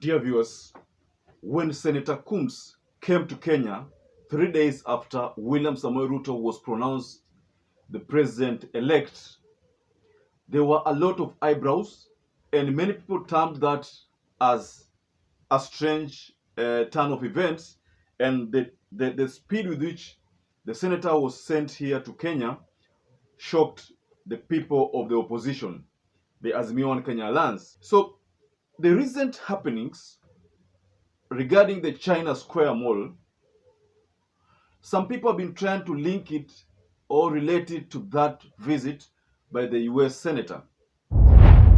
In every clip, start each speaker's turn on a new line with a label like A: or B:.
A: Dear viewers, when Senator COOMES came to Kenya 3 days after William Samoei Ruto was pronounced the president-elect, there were a lot of eyebrows, and many people termed that as a strange turn of events, and the speed with which the senator was sent here to Kenya shocked the people of the opposition, the Azimio One Kenya Alliance. So the recent happenings regarding the China Square Mall, some people have been trying to link it or relate it to that visit by the US Senator.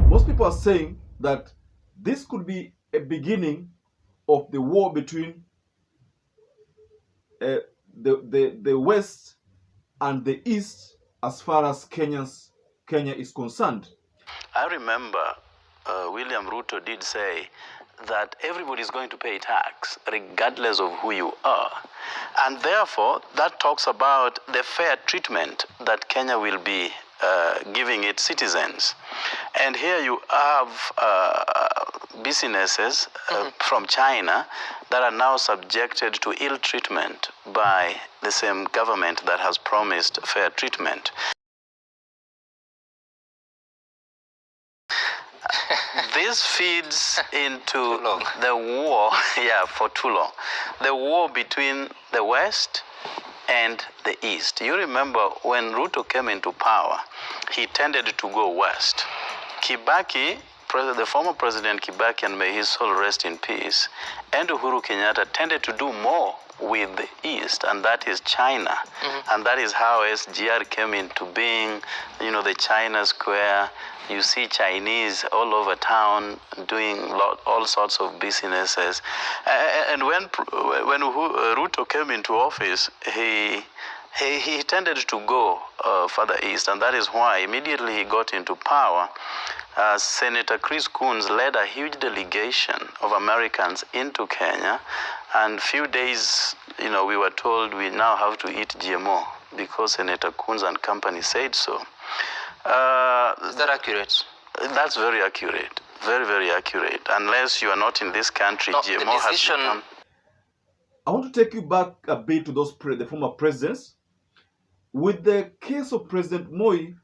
A: Most people are saying that this could be a beginning of the war between the West and the East as far as Kenya is concerned.
B: I remember William Ruto did say that everybody is going to pay tax regardless of who you are. And therefore, that talks about the fair treatment that Kenya will be giving its citizens. And here you have businesses from China that are now subjected to ill treatment by the same government that has promised fair treatment. This feeds into the war, for too long. The war between the West and the East. You remember when Ruto came into power, he tended to go west. Kibaki, the former President Kibaki, and may his soul rest in peace, and Uhuru Kenyatta tended to do more with the East, and that is China. And that is how SGR came into being, the China Square. You see Chinese all over town doing all sorts of businesses. And when Ruto came into office, he tended to go further east, and that is why immediately he got into power, Senator Chris Coons led a huge delegation of Americans into Kenya, and few days, we were told we now have to eat GMO because Senator Coons and company said so.
C: Is that accurate?
B: That's very accurate. Very, very accurate. Unless you are not in this country,
C: No,
B: GMO
C: the decision...
B: has become...
A: I want to take you back a bit to the former presidents. With the case of President Moi,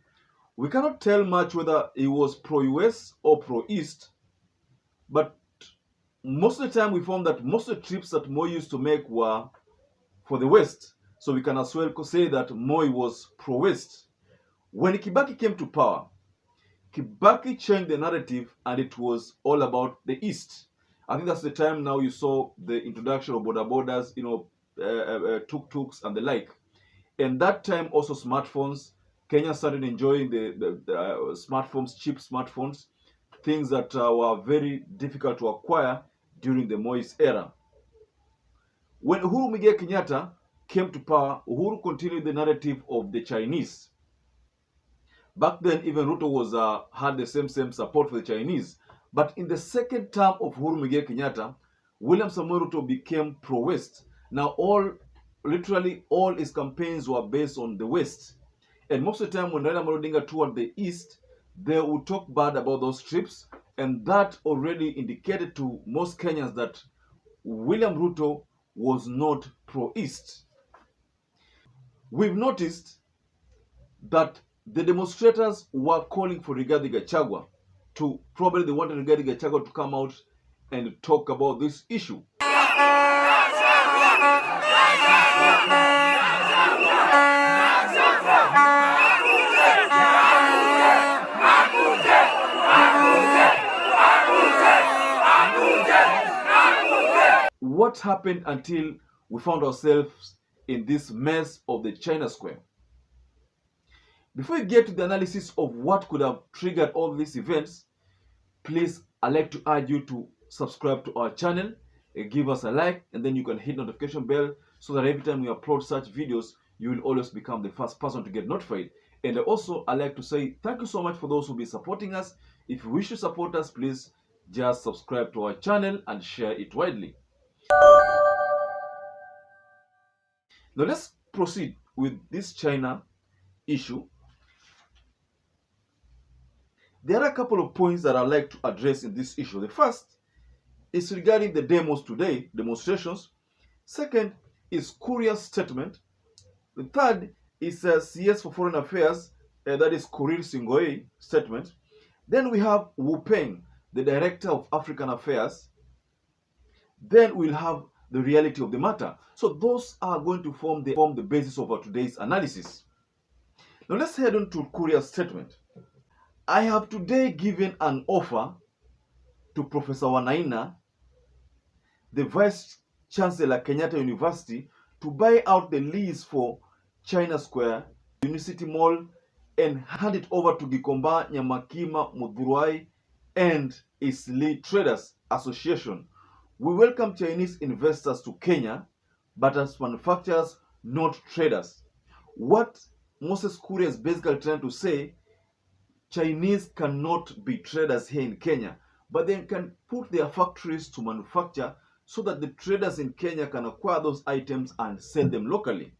A: we cannot tell much whether he was pro-US or pro-East, but most of the time we found that most of the trips that Moi used to make were for the West. So we can as well say that Moi was pro-West. When Kibaki came to power, Kibaki changed the narrative and it was all about the East. I think that's the time now you saw the introduction of border borders, tuk-tuks and the like. And that time also smartphones. Kenya started enjoying the smartphones, cheap smartphones, things that were very difficult to acquire during the Moi's era. When Uhuru Muigai Kenyatta came to power, Uhuru continued the narrative of the Chinese. Back then, even Ruto had the same support for the Chinese. But in the second term of Uhuru Muigai Kenyatta, William Samoei Ruto became pro-West. Now, literally all his campaigns were based on the West. And most of the time when Raila Amolo Odinga toured the East, they would talk bad about those trips. And that already indicated to most Kenyans that William Ruto was not pro-East. We've noticed that the demonstrators were calling for Rigathi Gachagua to, probably they wanted Rigathi Gachagua to come out and talk about this issue. What happened until we found ourselves in this mess of the China Square? Before we get to the analysis of what could have triggered all these events, please, I'd like to urge you to subscribe to our channel, give us a like, and then you can hit notification bell so that every time we upload such videos, you will always become the first person to get notified. And also, I'd like to say thank you so much for those who will be supporting us. If you wish to support us, please just subscribe to our channel and share it widely. Now let's proceed with this China issue. There are a couple of points that I'd like to address in this issue. The first is regarding the demonstrations. Second is Korea's statement. The third is CS for Foreign Affairs, that is Korir Singoei statement. Then we have Wu Peng, the Director of African Affairs. Then we'll have the reality of the matter. So those are going to form the basis of our today's analysis. Now let's head on to Korea's statement. I have today given an offer to Professor Wanaina, the Vice Chancellor Kenyatta University, to buy out the lease for China Square, Unicity Mall, and hand it over to Gikomba Nyamakima Mudhurai and its lead traders association. We welcome Chinese investors to Kenya, but as manufacturers, not traders. What Moses Kuria is basically trying to say, Chinese cannot be traders here in Kenya, but they can put their factories to manufacture so that the traders in Kenya can acquire those items and sell them locally.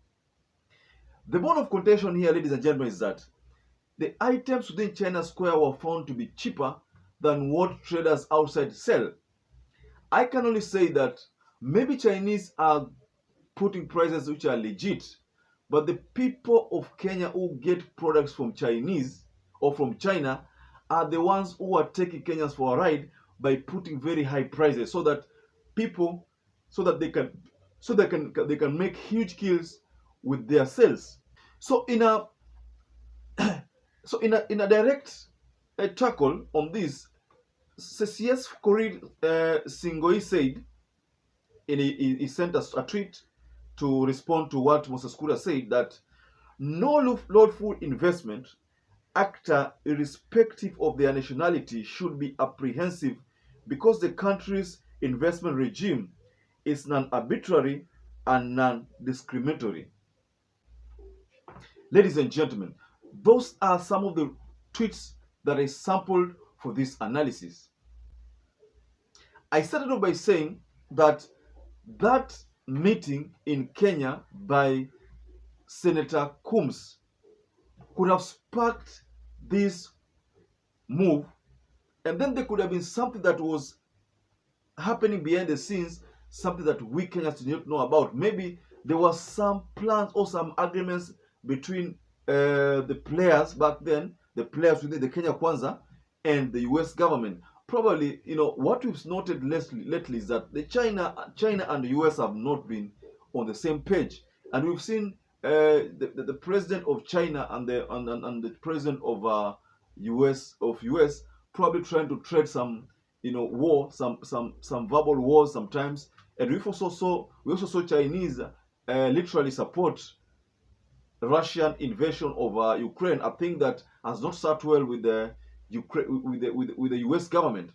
A: The bone of contention here, ladies and gentlemen, is that the items within China Square were found to be cheaper than what traders outside sell. I can only say that maybe Chinese are putting prices which are legit, but the people of Kenya who get products from Chinese or from China are the ones who are taking Kenyans for a ride by putting very high prices so that they can make huge kills with their sales. So in a direct tackle on this, CCS Korir Singoi said, he sent us a tweet to respond to what Moses Kuria said, that no lawful investment actor, irrespective of their nationality, should be apprehensive because the country's investment regime is non-arbitrary and non-discriminatory. Ladies and gentlemen, those are some of the tweets that I sampled for this analysis. I started off by saying that meeting in Kenya by Senator COOMES could have sparked this move, and then there could have been something that was happening behind the scenes, something that we Kenyans did not know about. Maybe there were some plans or some agreements between the players back then, the players within the Kenya Kwanza and the US government. Probably, what we've noted lately is that China and the US have not been on the same page, and we've seen the president of China and the president of US probably trying to trade some war, some verbal wars sometimes, and we also saw Chinese literally support Russian invasion of Ukraine, a thing that has not sat well with the US government.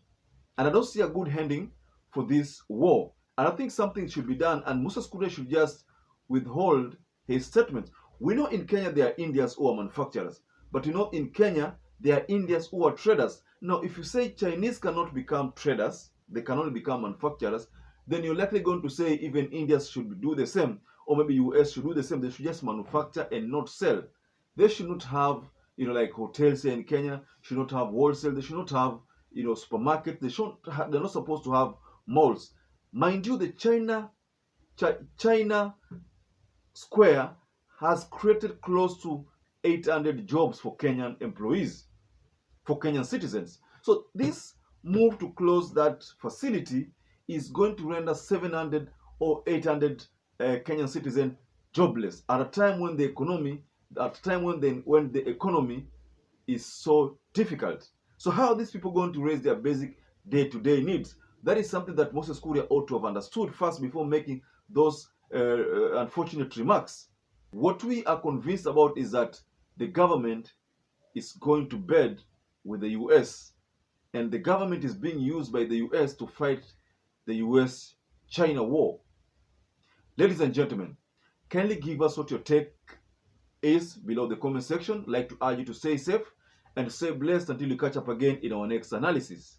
A: And I don't see a good ending for this war. And I think something should be done, and Moses Kuria should just withhold his statement. We know in Kenya there are Indians who are manufacturers, but in Kenya there are Indians who are traders. Now, if you say Chinese cannot become traders, they can only become manufacturers, then you're likely going to say even Indians should do the same, or maybe US should do the same. They should just manufacture and not sell. They should not have, like hotels here in Kenya, should not have wholesale. They should not have, supermarket. They're not supposed to have malls. Mind you, the China Square has created close to 800 jobs for Kenyan employees, for Kenyan citizens. So this move to close that facility is going to render 700 or 800 Kenyan citizens jobless at a time when the economy is so difficult. So how are these people going to raise their basic day-to-day needs? That is something that Moses Kuria ought to have understood first before making those unfortunate remarks. What we are convinced about is that the government is going to bed with the US, and the government is being used by the US to fight the US-China war. Ladies and gentlemen, kindly give us what your take is below the comment section. I'd like to urge you to stay safe and stay blessed until we catch up again in our next analysis.